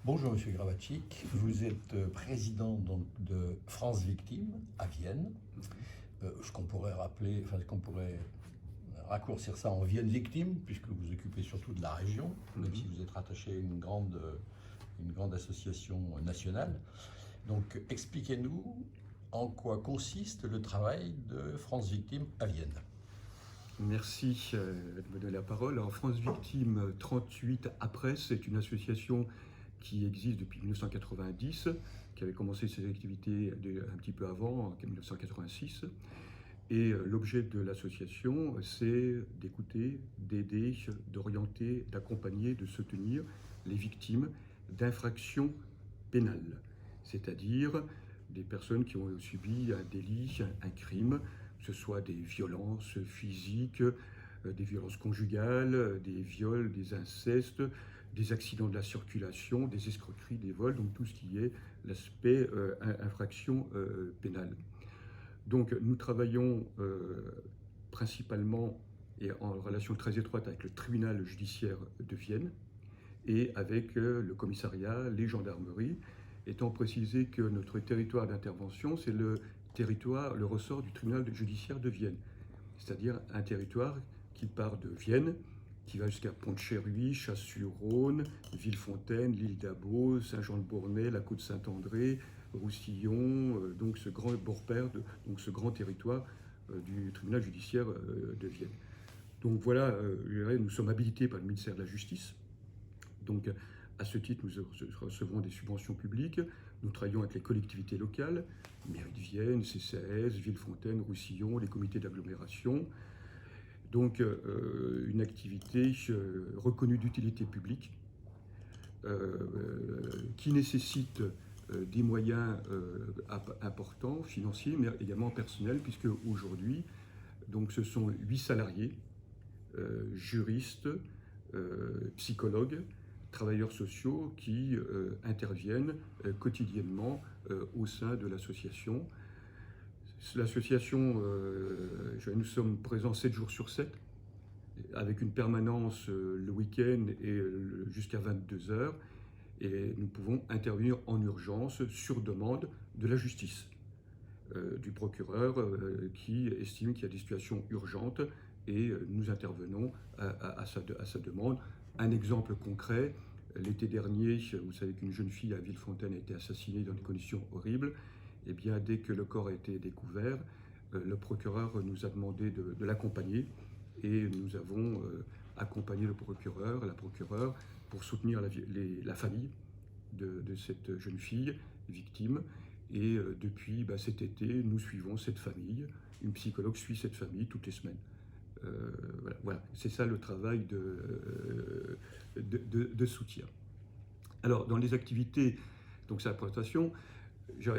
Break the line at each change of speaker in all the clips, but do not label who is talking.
Bonjour Monsieur Gravatchik, vous êtes président donc, de France Victime à Vienne. Ce qu'on pourrait rappeler, enfin ce qu'on pourrait raccourcir ça en Vienne Victime, puisque vous occupez surtout de la région, même si vous êtes rattaché à une grande association nationale. Donc expliquez-nous en quoi consiste le travail de France Victime à Vienne.
Merci de me donner la parole. Alors, France Victime 38 après, c'est une association qui existe depuis 1990, qui avait commencé ses activités un petit peu avant, en 1986. Et l'objet de l'association, c'est d'écouter, d'aider, d'orienter, d'accompagner, de soutenir les victimes d'infractions pénales, c'est-à-dire des personnes qui ont subi un délit, un crime, que ce soit des violences physiques, des violences conjugales, des viols, des incestes, des accidents de la circulation, des escroqueries, des vols, donc tout ce qui est l'aspect infraction pénale. Donc nous travaillons principalement et en relation très étroite avec le tribunal judiciaire de Vienne et avec le commissariat, les gendarmeries, étant précisé que notre territoire d'intervention, c'est le ressort du tribunal judiciaire de Vienne, c'est-à-dire un territoire qui part de Vienne, qui va jusqu'à Pont-de-Cherruy, Chasse-sur-Rhône, Villefontaine, l'île d'Abo, Saint-Jean-de-Bornay, la côte Saint-André, Roussillon, donc ce grand Beaurepaire, donc ce grand territoire du tribunal judiciaire de Vienne. Donc voilà, nous sommes habilités par le ministère de la Justice. Donc à ce titre, nous recevons des subventions publiques. Nous travaillons avec les collectivités locales, mairie de Vienne, CCAS, Villefontaine, Roussillon, les comités d'agglomération. Donc une activité reconnue d'utilité publique qui nécessite des moyens importants, financiers, mais également personnels, puisque aujourd'hui, donc ce sont 8 salariés, juristes, psychologues, travailleurs sociaux qui interviennent quotidiennement au sein de l'association. L'association, nous sommes présents 7 jours sur 7, avec une permanence le week-end et jusqu'à 22 heures. Et nous pouvons intervenir en urgence sur demande de la justice, du procureur qui estime qu'il y a des situations urgentes et nous intervenons à sa demande. Un exemple concret, l'été dernier, vous savez qu'une jeune fille à Villefontaine a été assassinée dans des conditions horribles. Et bien, dès que le corps a été découvert, le procureur nous a demandé de l'accompagner et nous avons accompagné le procureur, la procureure, pour soutenir la famille de cette jeune fille victime. Et depuis cet été, nous suivons cette famille. Une psychologue suit cette famille toutes les semaines. Voilà. C'est ça le travail de soutien. Alors, dans les activités, donc c'est la présentation, j'ai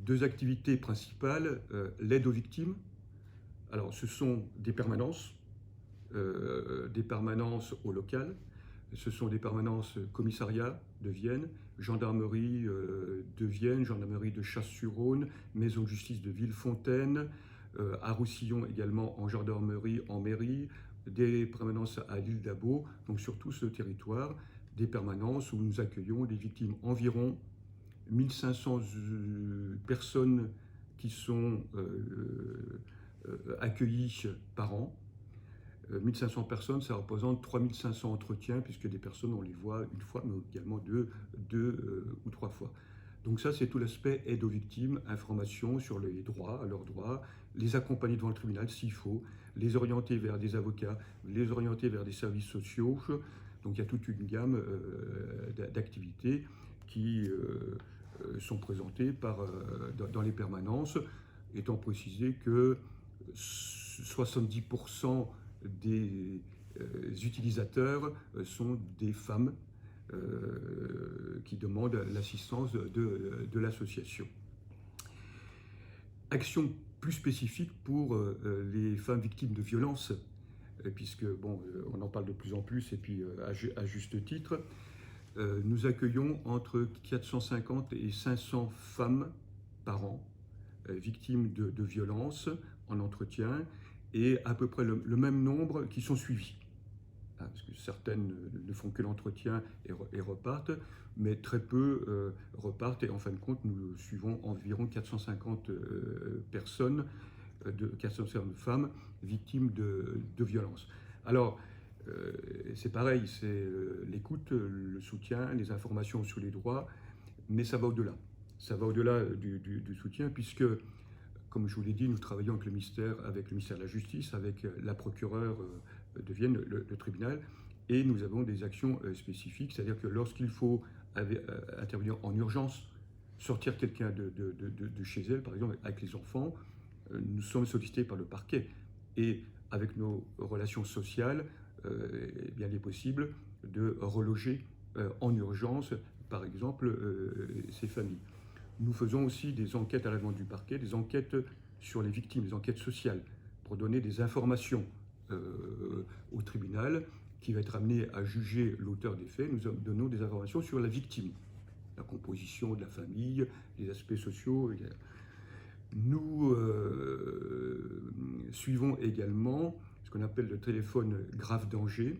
2 activités principales, l'aide aux victimes. Alors, ce sont des permanences au local, ce sont des permanences commissariat de Vienne, gendarmerie de Vienne, gendarmerie de Chasse-sur-Rhône, maison de justice de Villefontaine, à Roussillon également en gendarmerie, en mairie, des permanences à l'île d'Abo, donc sur tout ce territoire, des permanences où nous accueillons des victimes, environ 1500 personnes qui sont accueillies par an. 1500 personnes, ça représente 3500 entretiens, puisque des personnes, on les voit une fois, mais également deux ou 3 fois. Donc ça, c'est tout l'aspect aide aux victimes, information sur les droits, leurs droits, les accompagner devant le tribunal s'il faut, les orienter vers des avocats, les orienter vers des services sociaux. Donc il y a toute une gamme d'activités qui sont présentées dans les permanences, étant précisé que 70% des utilisateurs sont des femmes qui demandent l'assistance de l'association. Action plus spécifique pour les femmes victimes de violences, puisque on en parle de plus en plus et puis à juste titre. Nous accueillons entre 450 et 500 femmes par an victimes de violences en entretien et à peu près le même nombre qui sont suivis. parce que certaines ne font que l'entretien et repartent, mais très peu repartent. Et en fin de compte, nous suivons environ 450 personnes, 450 femmes victimes de violences. Alors, c'est pareil, c'est l'écoute, le soutien, les informations sur les droits, mais ça va au-delà. Ça va au-delà du soutien, puisque, comme je vous l'ai dit, nous travaillons avec le ministère de la Justice, avec la procureure de Vienne, le tribunal, et nous avons des actions spécifiques, c'est-à-dire que lorsqu'il faut intervenir en urgence, sortir quelqu'un de chez elle, par exemple avec les enfants, nous sommes sollicités par le parquet. Et avec nos relations sociales, eh bien, il est possible de reloger en urgence, par exemple, ces familles. Nous faisons aussi des enquêtes à la demande du parquet, des enquêtes sur les victimes, des enquêtes sociales, pour donner des informations au tribunal qui va être amené à juger l'auteur des faits. Nous donnons des informations sur la victime, la composition de la famille, les aspects sociaux. Nous suivons également ce qu'on appelle le téléphone grave danger,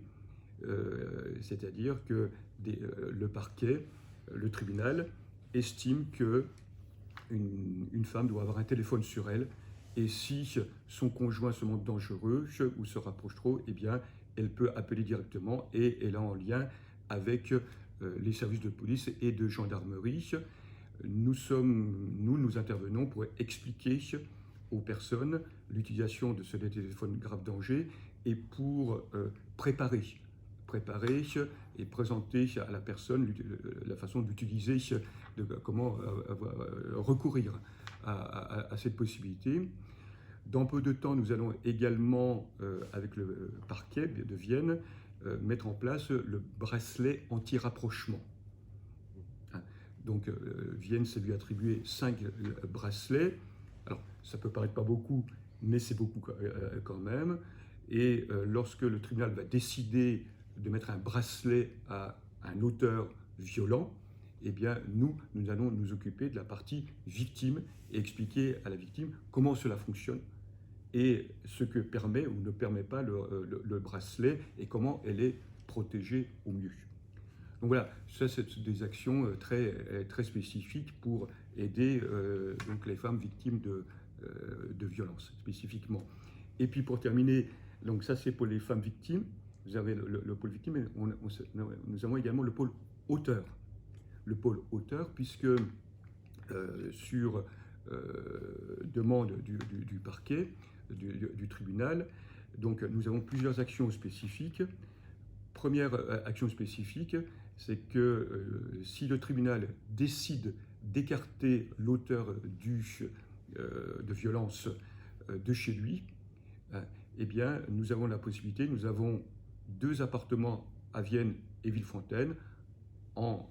c'est-à-dire que le parquet, le tribunal, estime qu'une femme doit avoir un téléphone sur elle, et si son conjoint se montre dangereux ou se rapproche trop, eh bien, elle peut appeler directement et elle est en lien avec les services de police et de gendarmerie. Nous intervenons pour expliquer aux personnes l'utilisation de ce téléphone grave danger et pour préparer et présenter à la personne la façon d'utiliser, comment recourir à cette possibilité. Dans peu de temps, nous allons également, avec le parquet de Vienne, mettre en place le bracelet anti-rapprochement. Donc, Vienne s'est lui attribuer 5 bracelets. Alors, ça peut paraître pas beaucoup, mais c'est beaucoup quand même. Et lorsque le tribunal va décider de mettre un bracelet à un auteur violent, eh bien, nous allons nous occuper de la partie victime et expliquer à la victime comment cela fonctionne et ce que permet ou ne permet pas le bracelet et comment elle est protégée au mieux. Donc voilà, ça c'est des actions très spécifiques pour aider donc les femmes victimes de violences spécifiquement. Et puis pour terminer, donc ça c'est pour les femmes victimes, vous avez le pôle victime, mais nous avons également le pôle auteur. Le pôle auteur, puisque sur demande du parquet, du tribunal, donc nous avons plusieurs actions spécifiques. Première action spécifique, c'est que si le tribunal décide d'écarter l'auteur de violence de chez lui, eh bien, nous avons la possibilité, nous avons 2 appartements à Vienne et Villefontaine en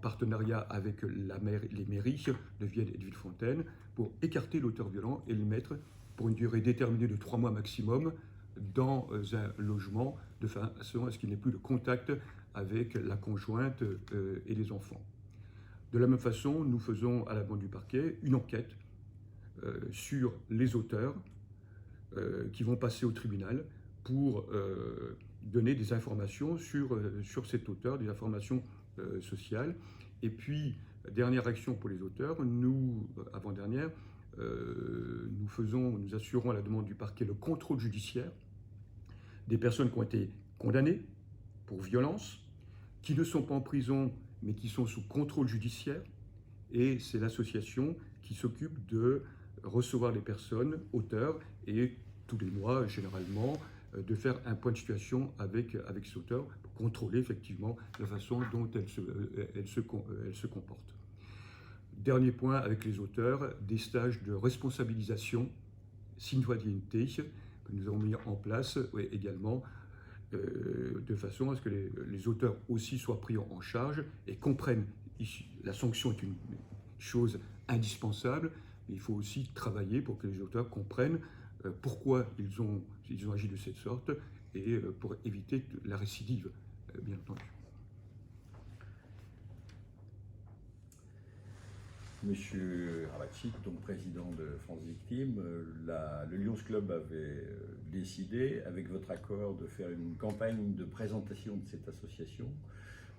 partenariat avec les mairies de Vienne et de Villefontaine pour écarter l'auteur violent et le mettre pour une durée déterminée de 3 mois maximum dans un logement de façon à ce qu'il n'ait plus de contact avec la conjointe et les enfants. De la même façon, nous faisons à la demande du parquet une enquête sur les auteurs qui vont passer au tribunal pour donner des informations sur cet auteur, des informations sociales. Et puis, dernière action pour les auteurs, avant-dernière, nous assurons à la demande du parquet le contrôle judiciaire des personnes qui ont été condamnées pour violence, qui ne sont pas en prison, mais qui sont sous contrôle judiciaire. Et c'est l'association qui s'occupe de recevoir les personnes auteurs et tous les mois, généralement, de faire un point de situation avec ces auteurs pour contrôler effectivement la façon dont elles se comportent. Dernier point avec les auteurs, des stages de responsabilisation, citoyenneté, que nous avons mis en place également, de façon à ce que les auteurs aussi soient pris en charge et comprennent. La sanction est une chose indispensable, mais il faut aussi travailler pour que les auteurs comprennent pourquoi ils ont agi de cette sorte et pour éviter la récidive, bien entendu.
Monsieur Ravatchik, donc président de France Victime, le Lions Club avait décidé, avec votre accord, de faire une campagne de présentation de cette association,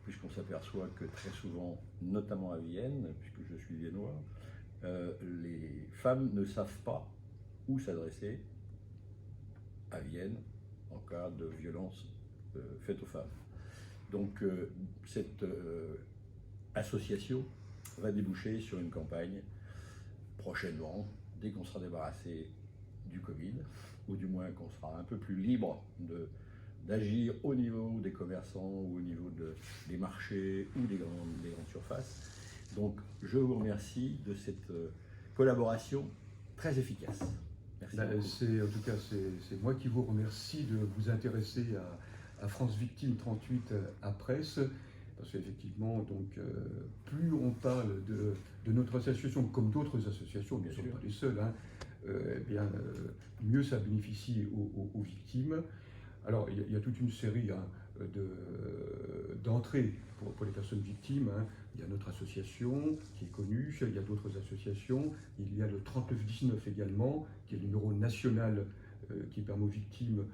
puisqu'on s'aperçoit que très souvent, notamment à Vienne, puisque je suis viennois, les femmes ne savent pas où s'adresser à Vienne en cas de violence faite aux femmes. Donc cette association va déboucher sur une campagne prochainement, dès qu'on sera débarrassé du Covid, ou du moins qu'on sera un peu plus libre d'agir au niveau des commerçants ou au niveau des marchés ou des grandes surfaces. Donc je vous remercie de cette collaboration très efficace. Merci.
En tout cas, c'est moi qui vous remercie de vous intéresser à France Victime 38 à Presse. Parce qu'effectivement, donc, plus on parle de notre association, comme d'autres associations, nous ne sommes pas les seuls, hein, mieux ça bénéficie aux victimes. Alors, il y a toute une série d'entrées pour les personnes victimes. Hein. Il y a notre association qui est connue, il y a d'autres associations. Il y a le 3919 également, qui est le numéro national qui permet aux victimes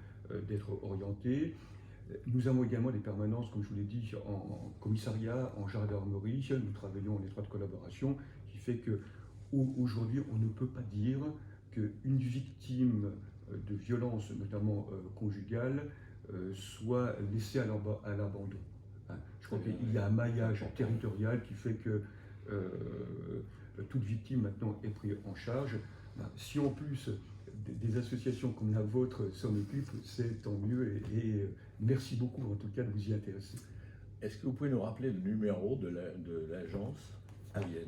d'être orientées. Nous avons également des permanences, comme je vous l'ai dit, en commissariat, en gendarmerie. Nous travaillons en étroite collaboration, qui fait qu'aujourd'hui, on ne peut pas dire qu'une victime de violence, notamment conjugale, soit laissée à l'abandon. Hein. Je crois qu'il y a un maillage territorial qui fait que toute victime maintenant est prise en charge. Si en plus des associations comme la vôtre s'en occupent, c'est tant mieux et merci beaucoup en tout cas de vous y intéresser.
Est-ce que vous pouvez nous rappeler le numéro de l'agence à Vienne?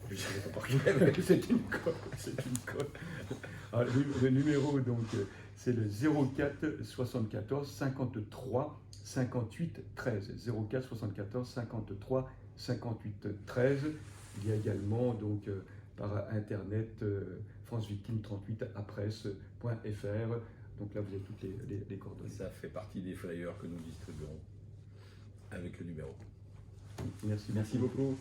Je ne savais pas par qui. C'est une colle.
Alors, le numéro, donc, c'est le 04 74 53 58 13. 04 74 53 58 13. Il y a également donc par internet francevictime38 à presse.fr. Donc là, vous avez toutes les coordonnées.
Ça fait partie des flyers que nous distribuerons avec le numéro.
Merci beaucoup.